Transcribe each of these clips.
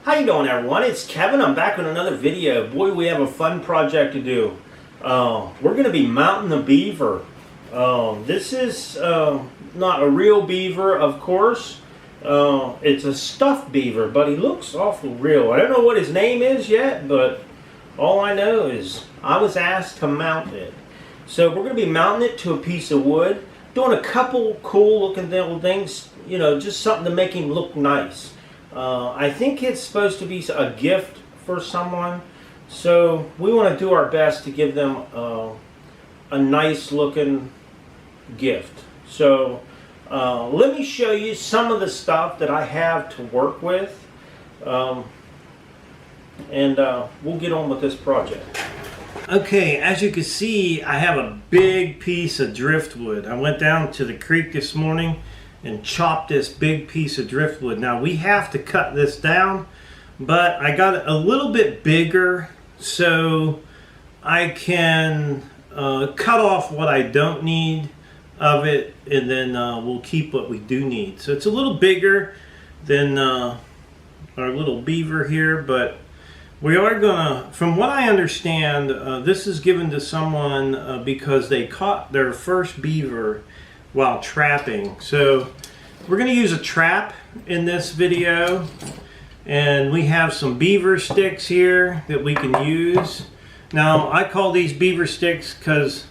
How you doing, everyone? It's Kevin. I'm back with another video. Boy, we have a fun project to do. We're going to be mounting a beaver. This is not a real beaver, of course. It's a stuffed beaver, but he looks awful real. I don't know what his name is yet, but all I know is I was asked to mount it. So we're going to be mounting it to a piece of wood, doing a couple cool looking little things, you know, just something to make him look nice. I think it's supposed to be a gift for someone, so we want to do our best to give them a nice looking gift. So let me show you some of the stuff that I have to work with, and we'll get on with this project. Okay, as you can see, I have a big piece of driftwood. I went down to the creek this morning and chopped this big piece of driftwood. Now we have to cut this down, but I got it a little bit bigger so I can cut off what I don't need of it, and then we'll keep what we do need. So it's a little bigger than our little beaver here, but we are gonna, from what I understand, this is given to someone because they caught their first beaver while trapping. So we're going to use a trap in this video, and we have some beaver sticks here that we can use. Now I call these beaver sticks because,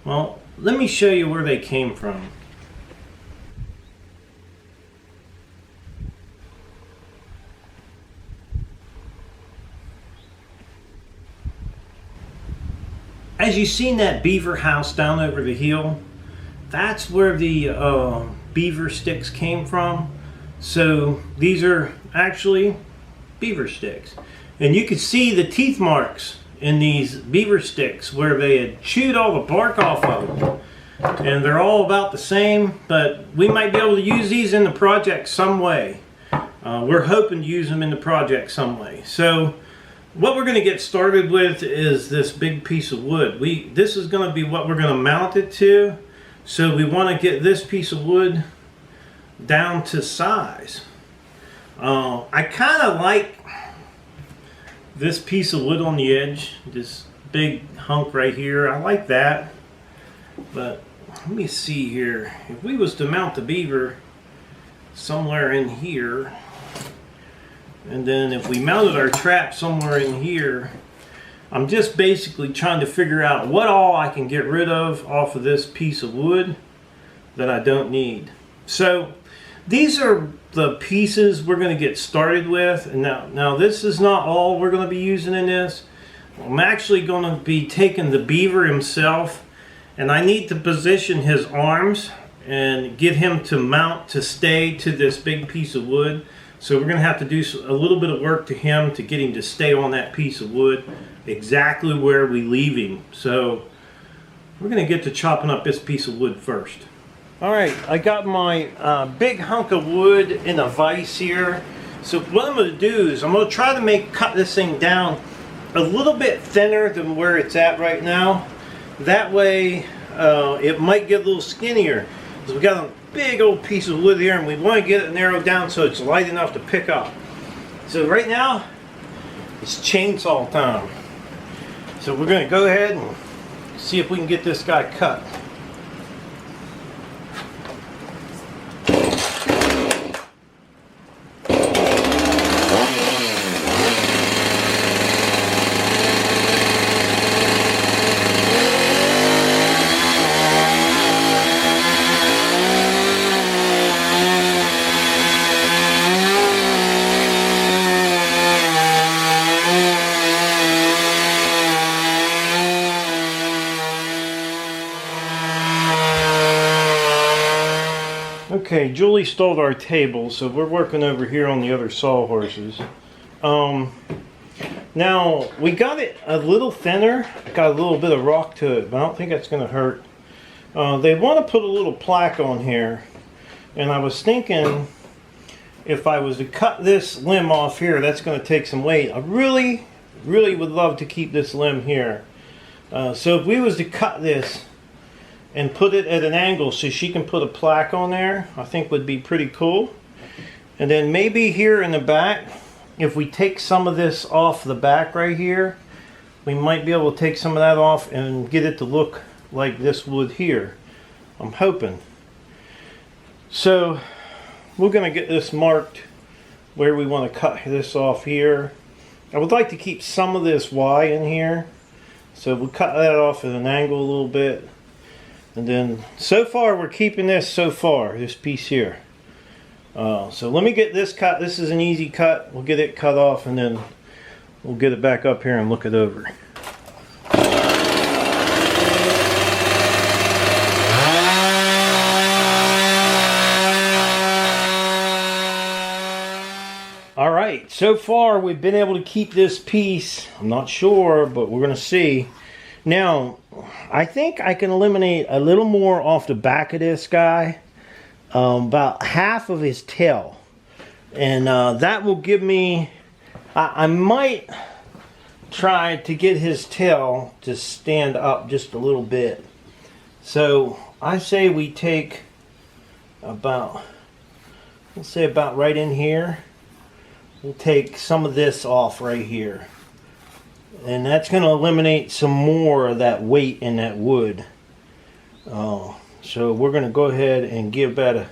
well, let me show you where they came from. As you've seen that beaver house down over the hill, that's where the beaver sticks came from. So these are actually beaver sticks. And you can see the teeth marks in these beaver sticks where they had chewed all the bark off of them. And they're all about the same, but we might be able to use these in the project some way. We're hoping to use them in the project some way. So what we're going to get started with is this big piece of wood. This is going to be what we're going to mount it to. So we want to get this piece of wood down to size. I kind of like this piece of wood on the edge, this big hunk right here. I like that. But let me see here. If we was to mount the beaver somewhere in here, and then if we mounted our trap somewhere in here, I'm just basically trying to figure out what all I can get rid of off of this piece of wood that I don't need. So these are the pieces we're going to get started with. And now this is not all we're going to be using in this. I'm actually going to be taking the beaver himself, and I need to position his arms and get him to mount to stay to this big piece of wood. So we're going to have to do a little bit of work to him to get him to stay on that piece of wood exactly where we leave him. So we're going to get to chopping up this piece of wood first. Alright, I got my big hunk of wood in a vise here. So what I'm going to do is I'm going to try to cut this thing down a little bit thinner than where it's at right now. That way it might get a little skinnier. So we got a big old piece of wood here, and we want to get it narrowed down so it's light enough to pick up. So right now it's chainsaw time. So we're going to go ahead and see if we can get this guy cut. Okay, Julie stole our table, so we're working over here on the other sawhorses. Now, we got it a little thinner, got a little bit of rock to it, but I don't think that's going to hurt. They want to put a little plaque on here, and I was thinking if I was to cut this limb off here, that's going to take some weight. I really would love to keep this limb here. So if we was to cut this and put it at an angle so she can put a plaque on there, I think would be pretty cool. And then maybe here in the back if we take some of this off the back right here, we might be able to take some of that off and get it to look like this would here. I'm hoping. So we're going to get this marked where we want to cut this off here. I would like to keep some of this Y in here. So we'll cut that off at an angle a little bit. And then so far we're keeping this so far, this piece here. So let me get this cut. This is an easy cut. We'll get it cut off and then we'll get it back up here and look it over. Alright, so far we've been able to keep this piece. I'm not sure, but we're going to see. Now, I think I can eliminate a little more off the back of this guy. About half of his tail. And that will give me... I might try to get his tail to stand up just a little bit. So, I say we take about... let's say about right in here. We'll take some of this off right here. And that's going to eliminate some more of that weight in that wood. So we're going to go ahead and give that a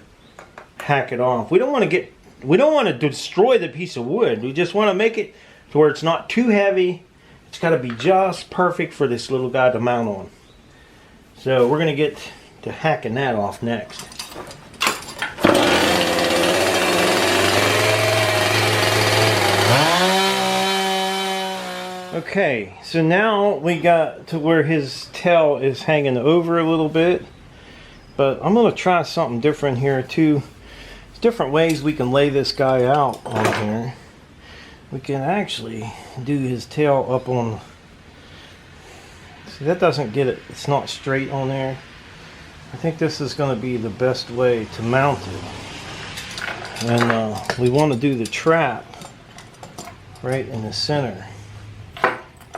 hack it off. We don't want to destroy the piece of wood. We just want to make it to where it's not too heavy. It's got to be just perfect for this little guy to mount on. So we're going to get to hacking that off next. Okay, so now we got to where his tail is hanging over a little bit. But I'm going to try something different here too. There's different ways we can lay this guy out on here. We can actually do his tail up on... see, that doesn't get it. It's not straight on there. I think this is going to be the best way to mount it. And we want to do the trap right in the center.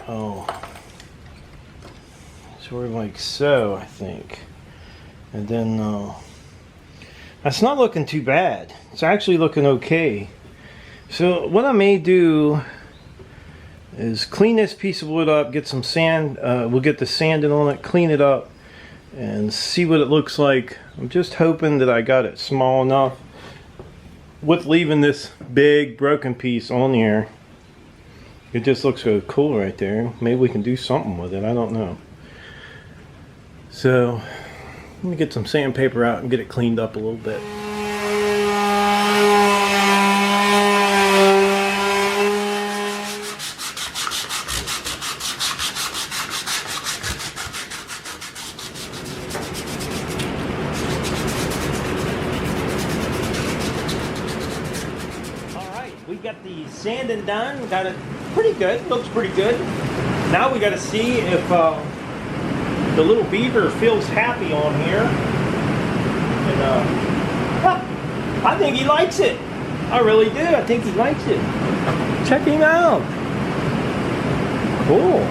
Oh, sort of like so, I think. And then that's not looking too bad. It's actually looking okay. So what I may do is clean this piece of wood up, get some sand. We'll get the sanding on it, clean it up, and see what it looks like. I'm just hoping that I got it small enough with leaving this big broken piece on here. It just looks so cool right there. Maybe we can do something with it. I don't know. So let me get some sandpaper out and get it cleaned up a little bit. Alright, we got the sanding done. Got it pretty good. Looks pretty good. Now we got to see if the little beaver feels happy on here. And I think he likes it. I really do. I think he likes it. Check him out. Cool.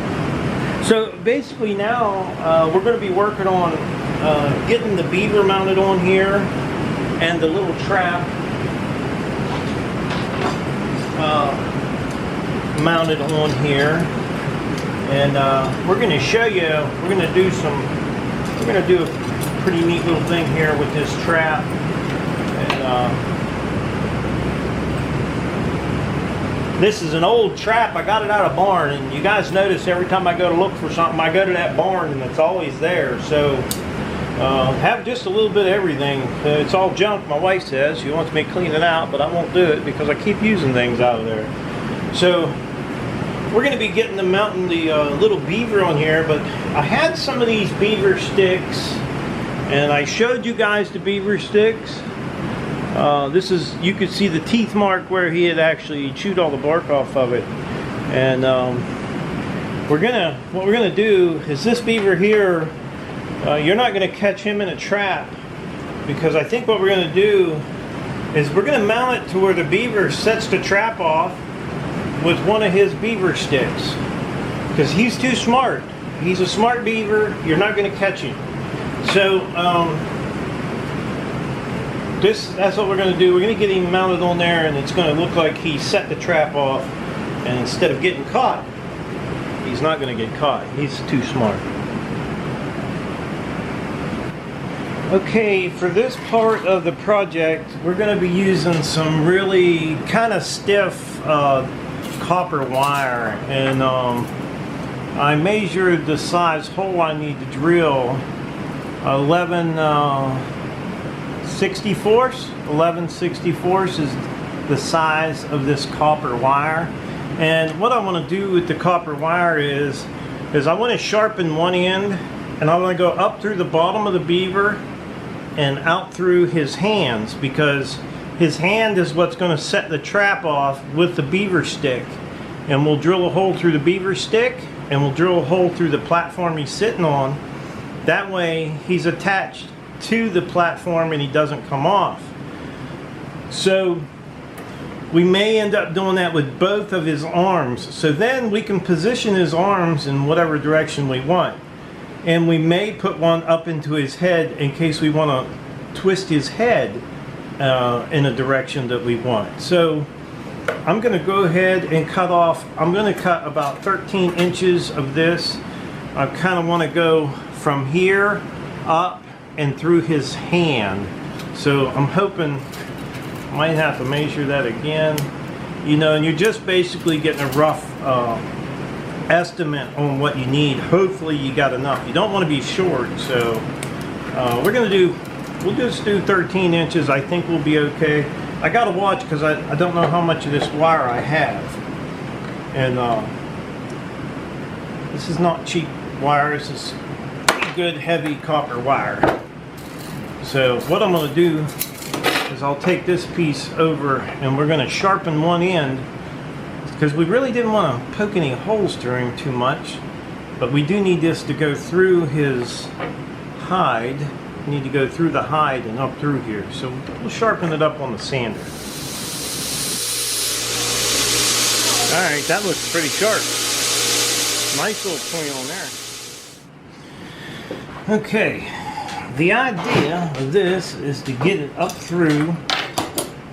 So basically now we're going to be working on getting the beaver mounted on here and the little trap mounted on here, and we're going to show you. We're going to do a pretty neat little thing here with this trap. And this is an old trap. I got it out of barn, and you guys notice every time I go to look for something, I go to that barn and it's always there. So have just a little bit of everything. It's all junk, my wife says. She wants me to clean it out, but I won't do it because I keep using things out of there. So we're going to be getting mounting the little beaver on here, but I had some of these beaver sticks, and I showed you guys the beaver sticks. This is, you could see the teeth mark where he had actually chewed all the bark off of it. And what we're gonna do is this beaver here, you're not gonna catch him in a trap, because I think what we're gonna do is we're gonna mount it to where the beaver sets the trap off with one of his beaver sticks, because he's too smart. He's a smart beaver. You're not going to catch him. So that's what we're going to do. We're going to get him mounted on there, and it's going to look like he set the trap off, and instead of getting caught, he's not going to get caught. He's too smart. Okay, for this part of the project, we're going to be using some really kind of stiff copper wire, and I measured the size hole I need to drill. 11/64 is the size of this copper wire. And what I want to do with the copper wire is I want to sharpen one end, and I want to go up through the bottom of the beaver and out through his hands, because his hand is what's going to set the trap off with the beaver stick. And we'll drill a hole through the beaver stick, and we'll drill a hole through the platform he's sitting on. That way he's attached to the platform and he doesn't come off. So we may end up doing that with both of his arms. So then we can position his arms in whatever direction we want. And we may put one up into his head in case we want to twist his head in a direction that we want. So I'm going to go ahead and cut off. I'm going to cut about 13 inches of this. I kind of want to go from here up and through his hand. So I'm hoping, might have to measure that again. You know, and you're just basically getting a rough estimate on what you need. Hopefully you got enough. You don't want to be short, so we'll just do 13 inches. I think we'll be okay. I gotta watch because I don't know how much of this wire I have, and this is not cheap wire. This is pretty good heavy copper wire. So what I'm going to do is I'll take this piece over, and we're going to sharpen one end, because we really didn't want to poke any holes through him too much, but we do need this to go through his hide. We need to go through the hide and up through here. So we'll sharpen it up on the sander. Alright, that looks pretty sharp. Nice little point on there. Okay, the idea of this is to get it up through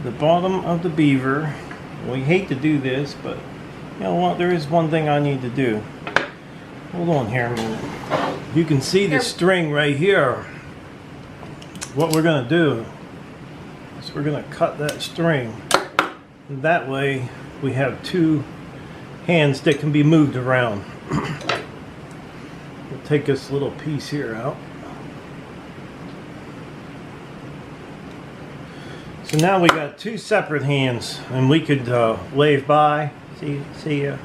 the bottom of the beaver. We hate to do this, but you know what, there is one thing I need to do. Hold on here a minute. You can see the string right here. What we're going to do is we're going to cut that string. And that way we have two hands that can be moved around. We'll take this little piece here out. So now we got two separate hands, and we could wave by, see ya,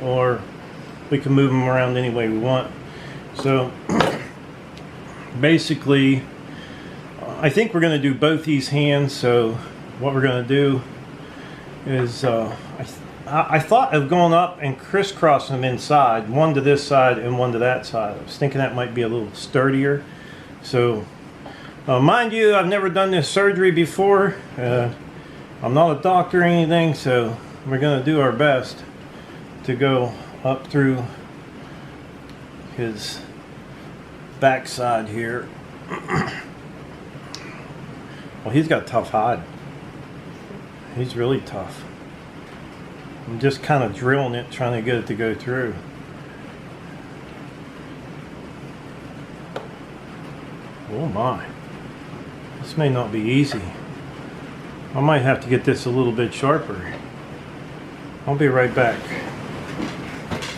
or we can move them around any way we want. So basically, I think we're going to do both these hands. So what we're going to do is I thought of going up and crisscrossing them inside, one to this side and one to that side. I was thinking that might be a little sturdier. So mind you, I've never done this surgery before. I'm not a doctor or anything, so we're going to do our best to go up through his backside here. Well, he's got a tough hide. He's really tough. I'm just kind of drilling it, trying to get it to go through. Oh my. This may not be easy. I might have to get this a little bit sharper. I'll be right back.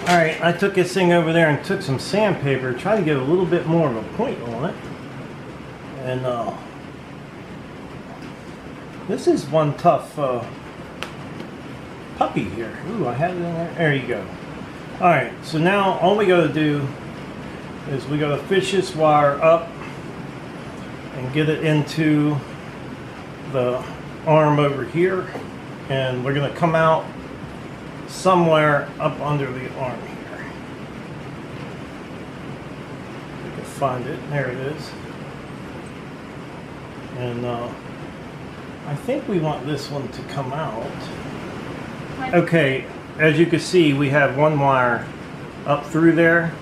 Alright, I took this thing over there and took some sandpaper, tried to get a little bit more of a point on it. And this is one tough puppy here. Ooh, I had it in there. There you go. Alright, so now all we got to do is we got to fish this wire up and get it into the arm over here, and we're going to come out somewhere up under the arm here. We can find it. There it is. And I think we want this one to come out. Okay, as you can see, we have one wire up through there,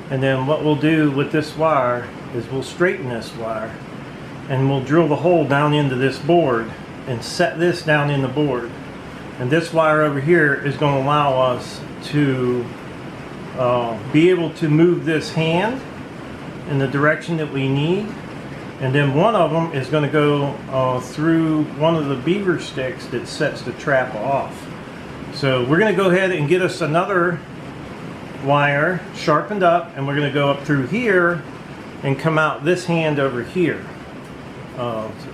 and then what we'll do with this wire is we'll straighten this wire, and we'll drill the hole down into this board and set this down in the board. And this wire over here is going to allow us to be able to move this hand in the direction that we need. And then one of them is going to go through one of the beaver sticks that sets the trap off. So we're going to go ahead and get us another wire sharpened up, and we're going to go up through here and come out this hand over here.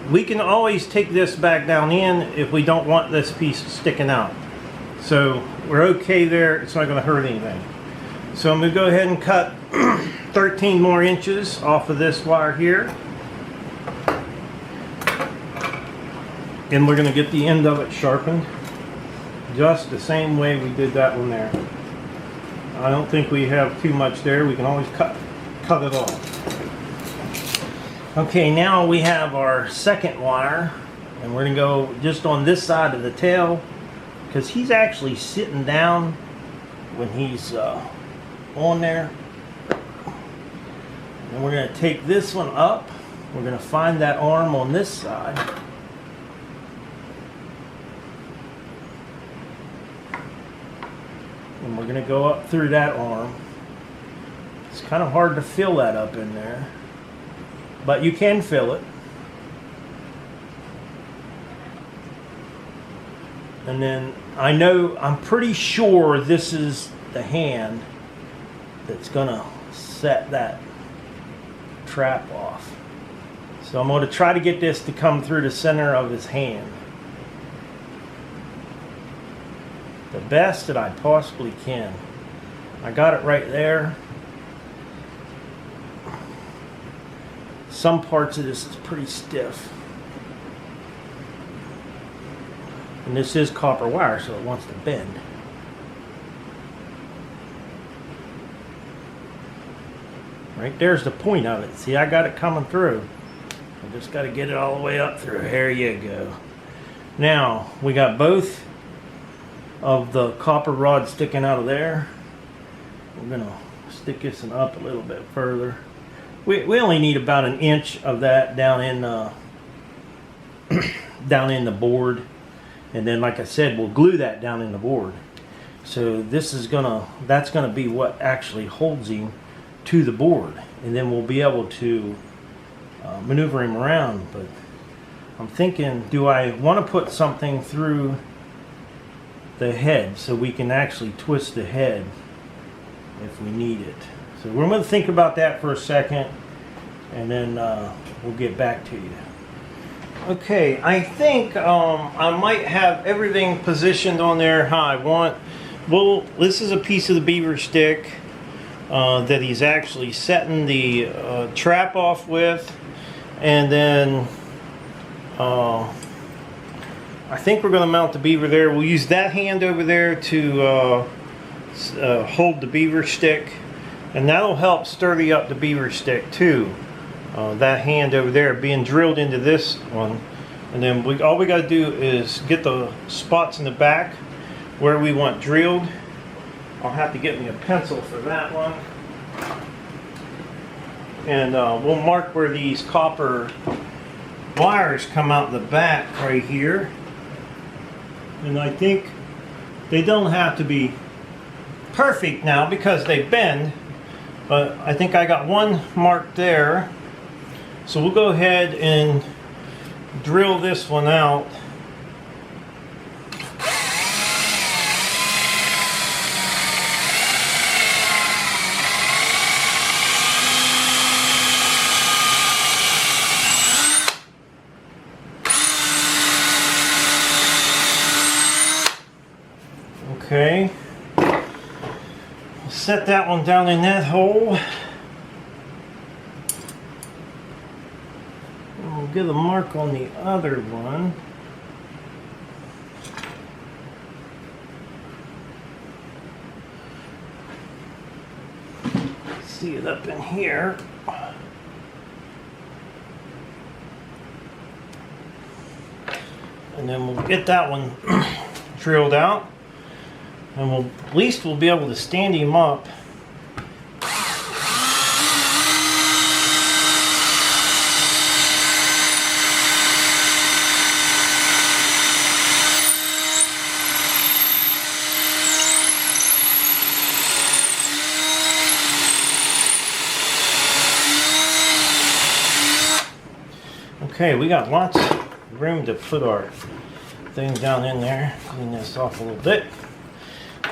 We can always take this back down in if we don't want this piece sticking out. So we're okay there, it's not going to hurt anything. So I'm going to go ahead and cut 13 more inches off of this wire here. And we're going to get the end of it sharpened just the same way we did that one there. I don't think we have too much there. We can always cut it off. Okay, now we have our second wire, and we're going to go just on this side of the tail, because he's actually sitting down when he's on there. And we're going to take this one up. We're going to find that arm on this side. And we're going to go up through that arm. It's kind of hard to fill that up in there, but you can fill it. And then I'm pretty sure this is the hand that's going to set that trap off. So I'm going to try to get this to come through the center of his hand the best that I possibly can. I got it right there. Some parts of this is pretty stiff. And this is copper wire, so it wants to bend. Right there's the point of it. See, I got it coming through. I just got to get it all the way up through. There you go. Now, we got both of the copper rods sticking out of there. We're going to stick this one up a little bit further. We only need about an inch of that down in down in the board. And then, like I said, we'll glue that down in the board. So this is that's gonna be what actually holds him to the board, and then we'll be able to maneuver him around. But I'm thinking, do I want to put something through the head so we can actually twist the head if we need it? So we're going to think about that for a second, and then we'll get back to you. Okay, I think I might have everything positioned on there how I want. Well, this is a piece of the beaver stick that he's actually setting the trap off with, and then I think we're going to mount the beaver there. We'll use that hand over there to hold the beaver stick, and that'll help sturdy up the beaver stick too. That hand over there being drilled into this one, and then all we got to do is get the spots in the back where we want drilled. I'll have to get me a pencil for that one, and we'll mark where these copper wires come out the back right here. And I think they don't have to be perfect now because they bend, but I think I got one marked there. So we'll go ahead and drill this one out. Okay, set that one down in that hole. And we'll get a mark on the other one. See it up in here. And then we'll get that one drilled out. And at least we'll be able to stand him up. Okay, we got lots of room to put our things down in there. Clean this off a little bit.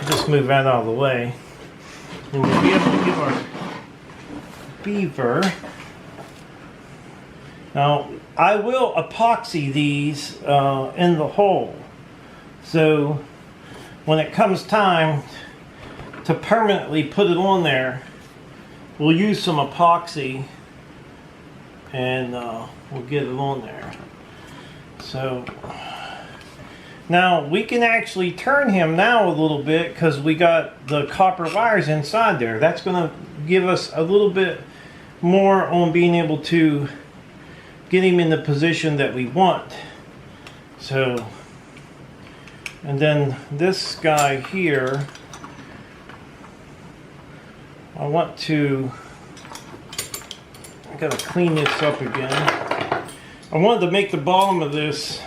Just move that out of the way. And we'll be able to give our beaver. Now, I will epoxy these in the hole. So when it comes time to permanently put it on there, we'll use some epoxy and we'll get it on there. So now we can actually turn him now a little bit because we got the copper wires inside there. That's going to give us a little bit more on being able to get him in the position that we want. So, and then this guy here, I gotta clean this up again. I wanted to make the bottom of this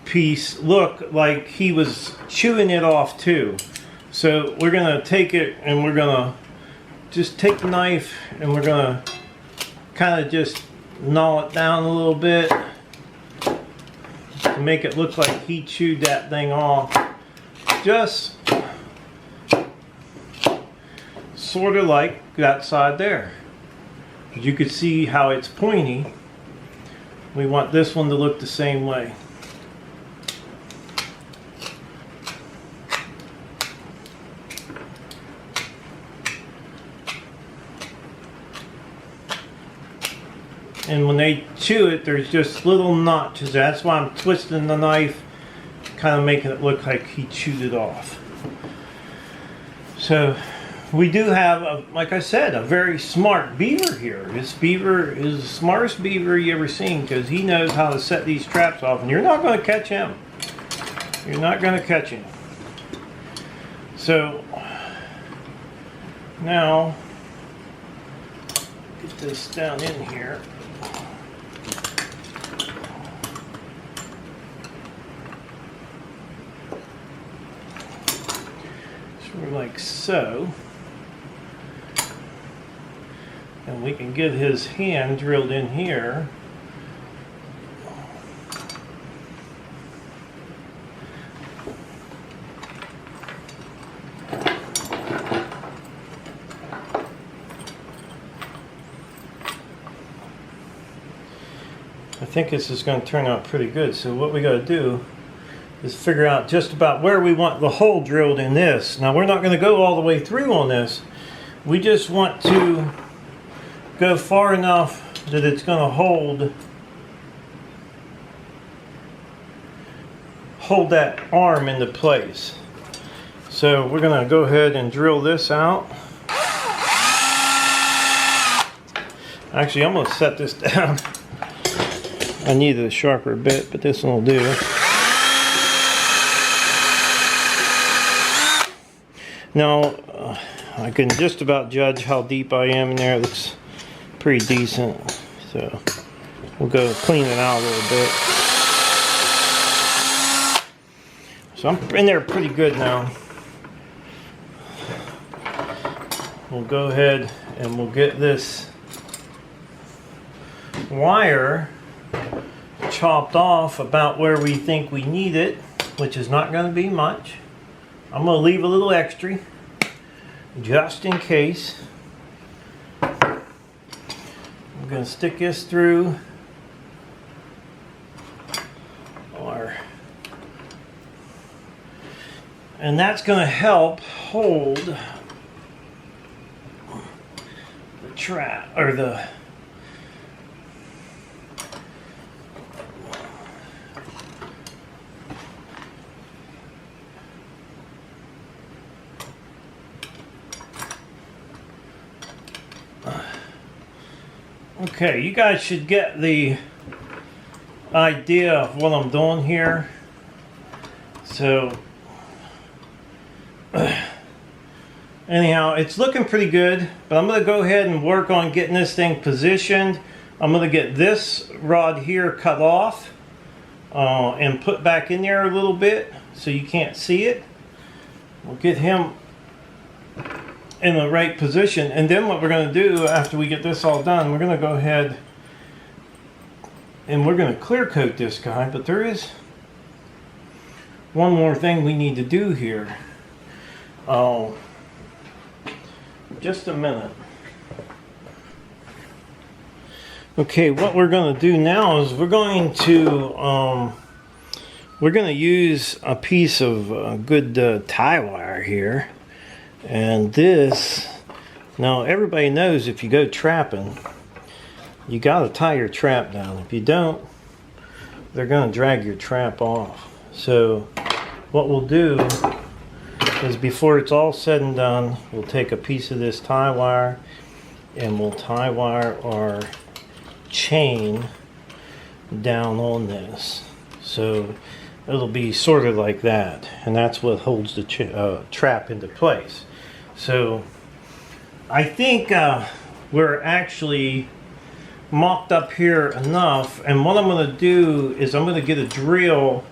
piece look like he was chewing it off too. So we're gonna take it and we're gonna just take the knife and we're gonna kind of just gnaw it down a little bit to make it look like he chewed that thing off. Just sort of like that side there. You could see how it's pointy. We want this one to look the same way. And when they chew it, there's just little notches. That's why I'm twisting the knife, kind of making it look like he chewed it off. So we do have, like I said, a very smart beaver here. This beaver is the smartest beaver you ever seen because he knows how to set these traps off, and you're not going to catch him. You're not going to catch him. So now get this down in here. Sort of like so. And we can get his hand drilled in here. I think this is going to turn out pretty good. So what we got to do is figure out just about where we want the hole drilled in this. Now we're not going to go all the way through on this. We just want to go far enough that it's going to hold that arm into place. So we're going to go ahead and drill this out. Actually, I'm going to set this down. I need a sharper bit, but this one will do. Now, I can just about judge how deep I am in there. It looks pretty decent. So we'll go clean it out a little bit. So I'm in there pretty good now. We'll go ahead and we'll get this wire chopped off about where we think we need it, which is not going to be much. I'm going to leave a little extra just in case. I'm going to stick this through and that's going to help hold the trap or the Okay, you guys should get the idea of what I'm doing here. So, anyhow, it's looking pretty good, but I'm going to go ahead and work on getting this thing positioned. I'm going to get this rod here cut off and put back in there a little bit so you can't see it. We'll get him in the right position, and then what we're going to do after we get this all done, we're going to go ahead and we're going to clear coat this guy, but there is one more thing we need to do here. Oh, just a minute. Okay, what we're going to do now is we're going to use a piece of good tie wire here, and this. Now everybody knows if you go trapping, you got to tie your trap down. If you don't, they're going to drag your trap off. So what we'll do is, before it's all said and done, we'll take a piece of this tie wire and we'll tie wire our chain down on this. So it'll be sort of like that, and that's what holds the trap into place. So I think we're actually mocked up here enough, and what I'm going to do is I'm going to get a drill.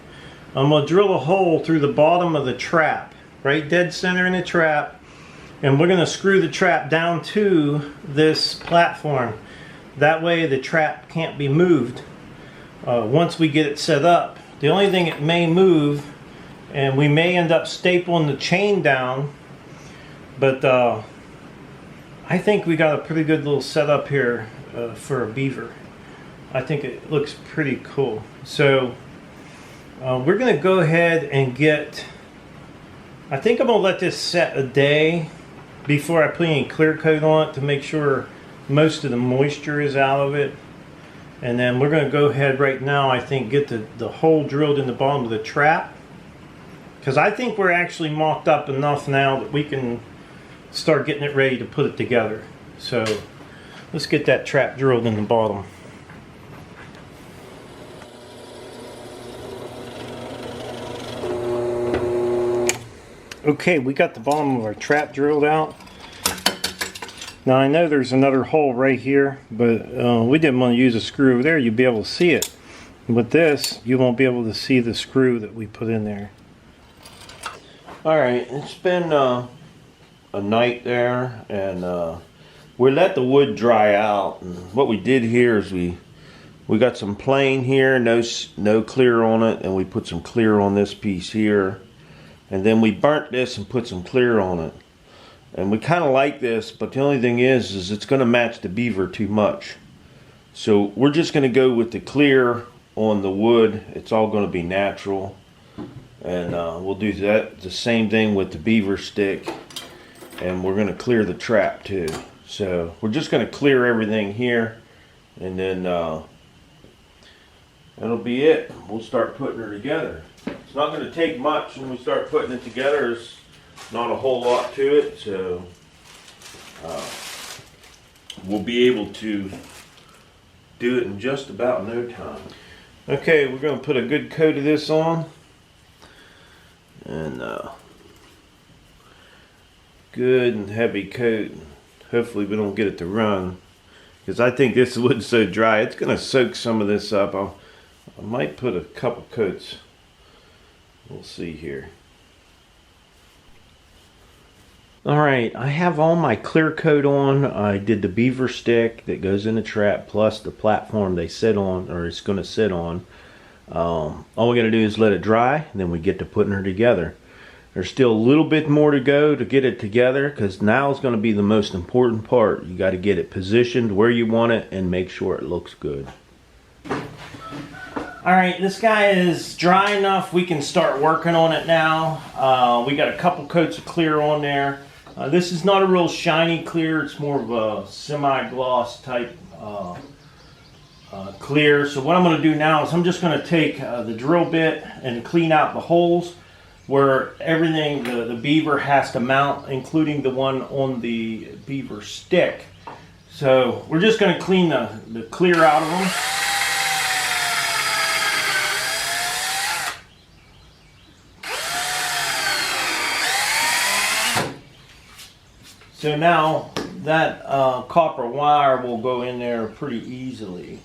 I'm going to drill a hole through the bottom of the trap, right dead center in the trap, and we're going to screw the trap down to this platform. That way the trap can't be moved once we get it set up. The only thing it may move, and we may end up stapling the chain down, but I think we got a pretty good little setup here for a beaver. I think it looks pretty cool. So we're going to go ahead and get, I think I'm going to let this set a day before I put any clear coat on it to make sure most of the moisture is out of it. And then we're going to go ahead right now, I think, get the hole drilled in the bottom of the trap, because I think we're actually mocked up enough now that we can start getting it ready to put it together. So let's get that trap drilled in the bottom. Okay, we got the bottom of our trap drilled out. Now I know there's another hole right here, but we didn't want to use a screw over there. You'd be able to see it. With this, you won't be able to see the screw that we put in there. Alright, it's been a night there, and we let the wood dry out. And what we did here is we got some plain here, no clear on it, and we put some clear on this piece here, and then we burnt this and put some clear on it. And we kind of like this, but the only thing is it's going to match the beaver too much. So we're just going to go with the clear on the wood. It's all going to be natural, and we'll do that the same thing with the beaver stick. And we're going to clear the trap too. So we're just going to clear everything here, and then that'll be it. We'll start putting her together. It's not going to take much when we start putting it together. There's not a whole lot to it, so we'll be able to do it in just about no time. Okay, we're going to put a good coat of this on, and good and heavy coat. Hopefully we don't get it to run, because I think this wood's so dry it's going to soak some of this up. I might put a couple coats. We'll see here. Alright, I have all my clear coat on. I did the beaver stick that goes in the trap, plus the platform they sit on, or it's going to sit on. All we got to do is let it dry, and then we get to putting her together. There's still a little bit more to go to get it together, because now is going to be the most important part. You got to get it positioned where you want it and make sure it looks good. Alright, this guy is dry enough. We can start working on it now. We got a couple coats of clear on there. This is not a real shiny clear. It's more of a semi-gloss type clear. So what I'm going to do now is I'm just going to take the drill bit and clean out the holes where everything the beaver has to mount, including the one on the beaver stick. So we're just going to clean the clear out of them. So now that copper wire will go in there pretty easily.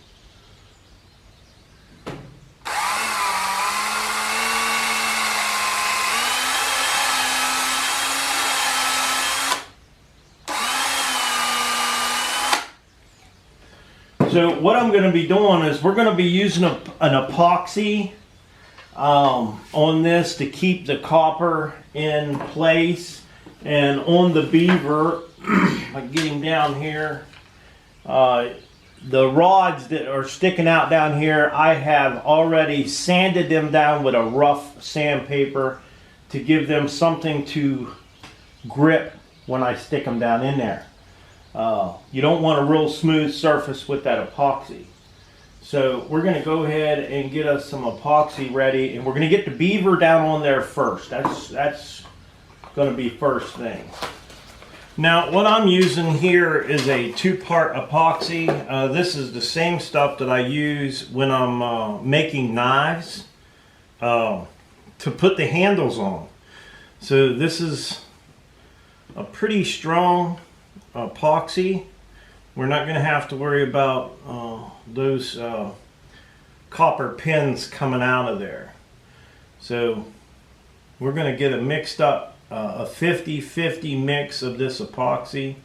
So what I'm going to be doing is we're going to be using an epoxy on this to keep the copper in place. And on the beaver, like getting down here, the rods that are sticking out down here, I have already sanded them down with a rough sandpaper to give them something to grip when I stick them down in there. You don't want a real smooth surface with that epoxy. So we're going to go ahead and get us some epoxy ready, and we're going to get the beaver down on there first. That's going to be first thing. Now what I'm using here is a 2-part epoxy. This is the same stuff that I use when I'm making knives to put the handles on. So this is a pretty strong epoxy. We're not going to have to worry about those copper pins coming out of there. So we're going to get a mixed up a 50-50 mix of this epoxy.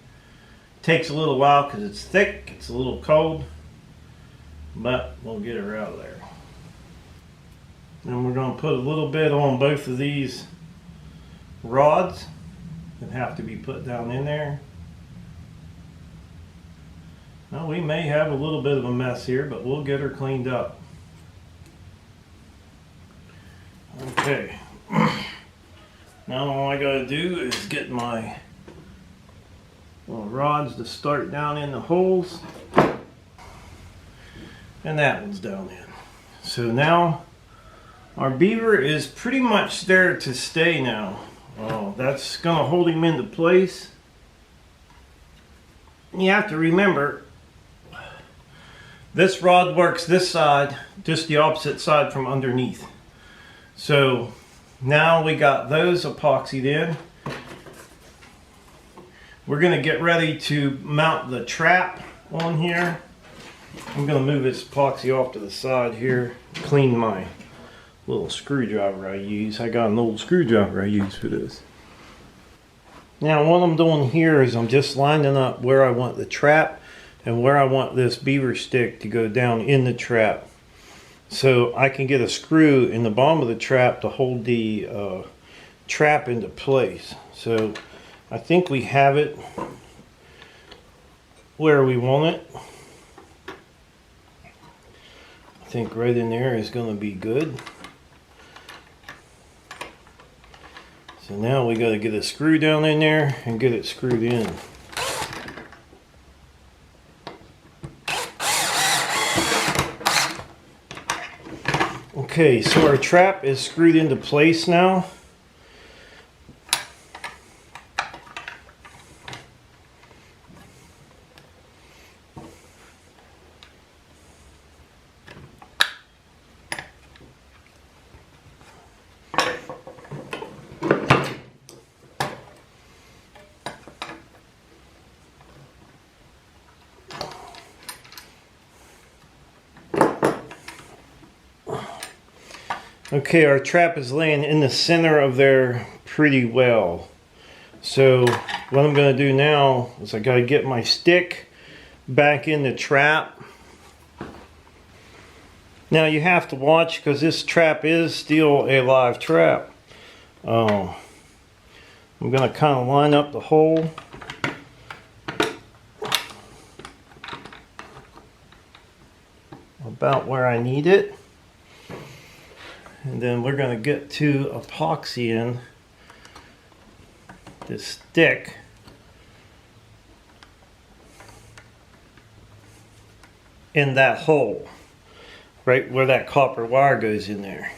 Takes a little while because it's thick, it's a little cold, but we'll get her out of there. And we're going to put a little bit on both of these rods that have to be put down in there. Now we may have a little bit of a mess here, but we'll get her cleaned up. Okay. Now all I gotta do is get my little rods to start down in the holes. And that one's down in. So now our beaver is pretty much there to stay now. That's gonna hold him into place. You have to remember, this rod works this side, just the opposite side from underneath. So now we got those epoxied in. We're going to get ready to mount the trap on here. I'm going to move this epoxy off to the side here, clean my little screwdriver I use. I got an old screwdriver I use for this. Now what I'm doing here is I'm just lining up where I want the trap and where I want this beaver stick to go down in the trap. So I can get a screw in the bottom of the trap to hold the trap into place. So I think we have it where we want it. I think right in there is going to be good. So now we got to get a screw down in there and get it screwed in. Okay, so our trap is screwed into place now. Okay, our trap is laying in the center of there pretty well. So what I'm going to do now is I got to get my stick back in the trap. Now you have to watch because this trap is still a live trap. I'm going to kind of line up the hole. About where I need it. And then we're going to get to epoxy in this stick in that hole, right where that copper wire goes in there.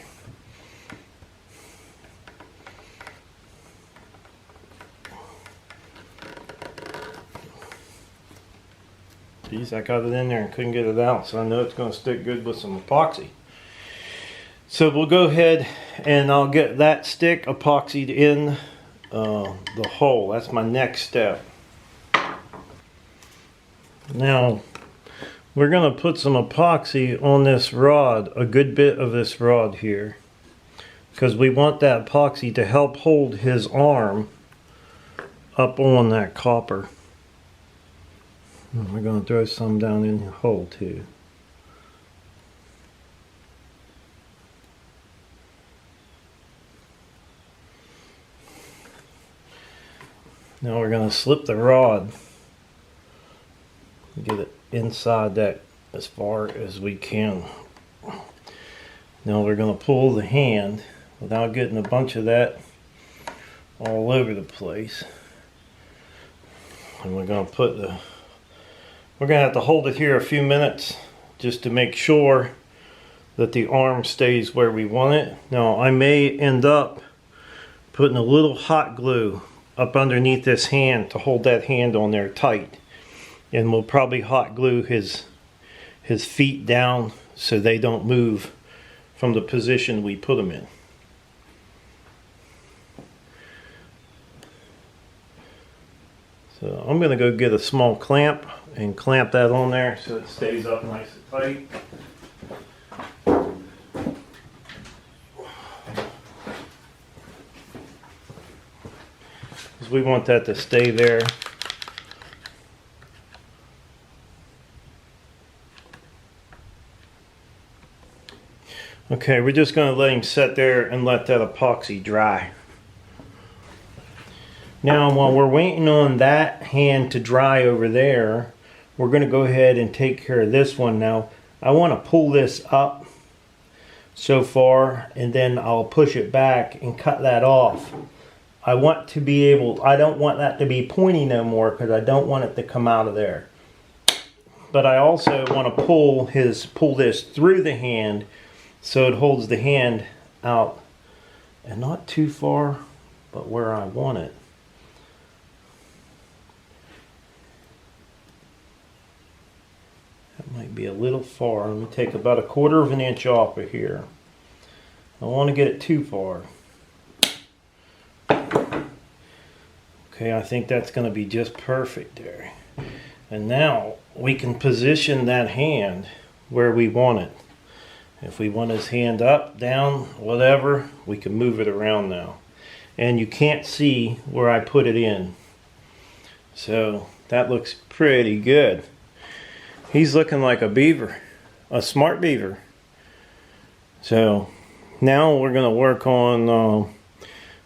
Geez, I got it in there and couldn't get it out, so I know it's going to stick good with some epoxy. So we'll go ahead and I'll get that stick epoxied in the hole. That's my next step. Now we're going to put some epoxy on this rod, a good bit of this rod here, because we want that epoxy to help hold his arm up on that copper. And we're going to throw some down in the hole too. Now we're going to slip the rod, get it inside that as far as we can. Now we're going to pull the hand without getting a bunch of that all over the place. And we're going to we're going to have to hold it here a few minutes just to make sure that the arm stays where we want it. Now I may end up putting a little hot glue up underneath this hand to hold that hand on there tight, and we'll probably hot glue his feet down so they don't move from the position we put them in. So I'm going to go get a small clamp and clamp that on there so it stays up nice and tight. We want that to stay there. Okay, we're just going to let him sit there and let that epoxy dry. Now while we're waiting on that hand to dry over there, we're going to go ahead and take care of this one. Now I want to pull this up so far, and then I'll push it back and cut that off. I want to be able, I don't want that to be pointy no more because I don't want it to come out of there. But I also want to pull this through the hand so it holds the hand out and not too far, but where I want it. That might be a little far. Let me take about 1/4 of an inch off of here. I don't want to get it too far. Okay, I think that's going to be just perfect there. And now we can position that hand where we want it. If we want his hand up, down, whatever, we can move it around now. And you can't see where I put it in. So that looks pretty good. He's looking like a beaver, a smart beaver. So now we're going to work on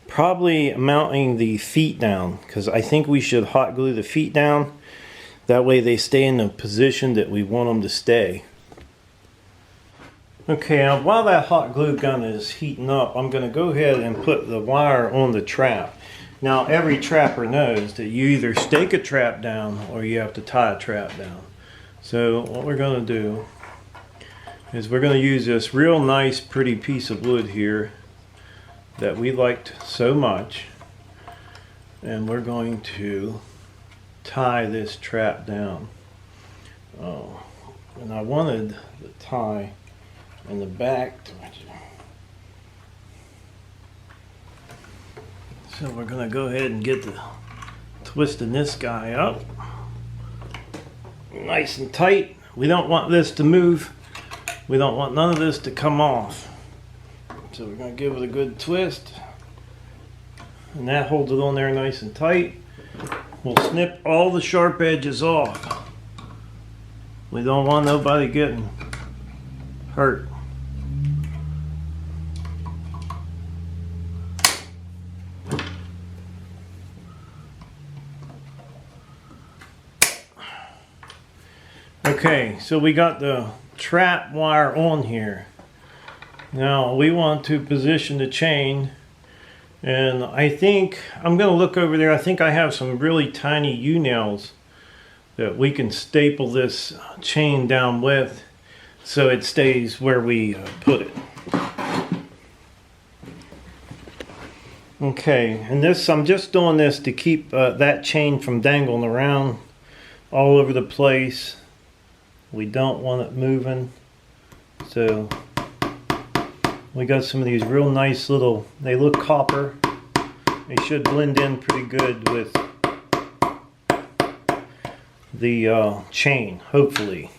probably mounting the feet down, because I think we should hot glue the feet down. That way they stay in the position that we want them to stay. Okay, now while that hot glue gun is heating up, I'm going to go ahead and put the wire on the trap. Now every trapper knows that you either stake a trap down or you have to tie a trap down. So what we're going to do is we're going to use this real nice pretty piece of wood here that we liked so much, and we're going to tie this trap down. Oh, and I wanted the tie in the back. So we're going to go ahead and get the twisting this guy up nice and tight. We don't want this to move. We don't want none of this to come off. So we're going to give it a good twist, and that holds it on there nice and tight. We'll snip all the sharp edges off. We don't want nobody getting hurt. Okay, so we got the trap wire on here. Now we want to position the chain, and I think I'm going to look over there. I think I have some really tiny U-nails that we can staple this chain down with so it stays where we put it. Okay, and this, I'm just doing this to keep that chain from dangling around all over the place. We don't want it moving, so we got some of these real nice little, they look copper. They should blend in pretty good with the chain, hopefully.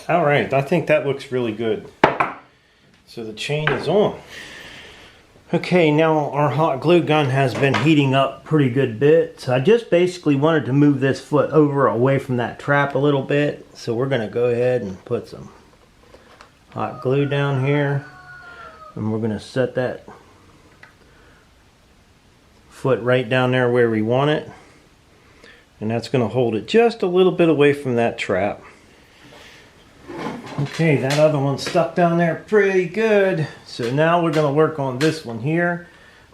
Alright, I think that looks really good. So the chain is on. Okay, now our hot glue gun has been heating up pretty good bit. So I just basically wanted to move this foot over away from that trap a little bit. So we're gonna go ahead and put some hot glue down here. And we're gonna set that foot right down there where we want it. And that's gonna hold it just a little bit away from that trap. Okay, that other one's stuck down there pretty good. So now we're going to work on this one here.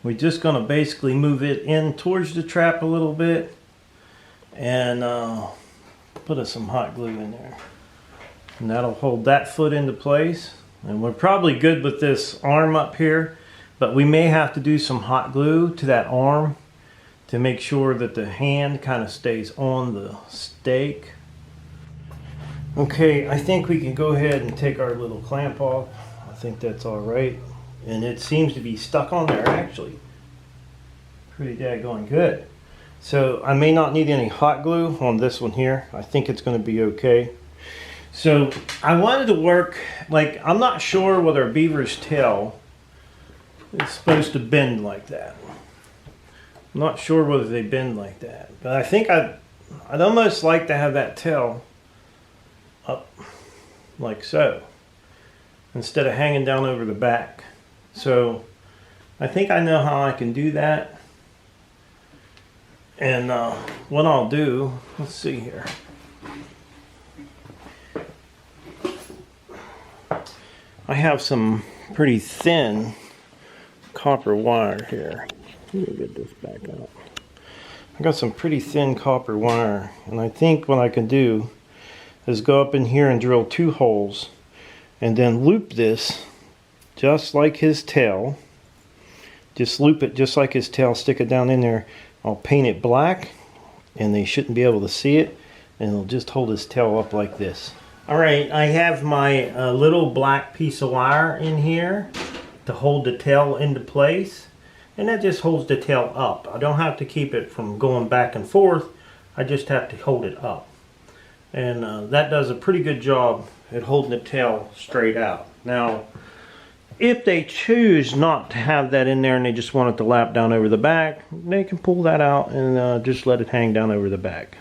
We're just going to basically move it in towards the trap a little bit and put some hot glue in there. And that'll hold that foot into place. And we're probably good with this arm up here, but we may have to do some hot glue to that arm to make sure that the hand kind of stays on the stake. Okay, I think we can go ahead and take our little clamp off. I think that's all right. And it seems to be stuck on there actually. Pretty daggone good. So I may not need any hot glue on this one here. I think it's going to be okay. So I wanted to work, like, I'm not sure whether a beaver's tail is supposed to bend like that. I'm not sure whether they bend like that. But I think I'd almost like to have that tail up like so instead of hanging down over the back. So I think I know how I can do that. And what I'll do, let's see here. I have some pretty thin copper wire here. Let me get this back up. I got some pretty thin copper wire, and I think what I can do is go up in here and drill 2 holes and then loop this just like his tail. Just loop it just like his tail, stick it down in there. I'll paint it black and they shouldn't be able to see it, and it'll just hold his tail up like this. Alright, I have my little black piece of wire in here to hold the tail into place, and that just holds the tail up. I don't have to keep it from going back and forth, I just have to hold it up. And that does a pretty good job at holding the tail straight out. Now, if they choose not to have that in there and they just want it to lap down over the back, they can pull that out and just let it hang down over the back.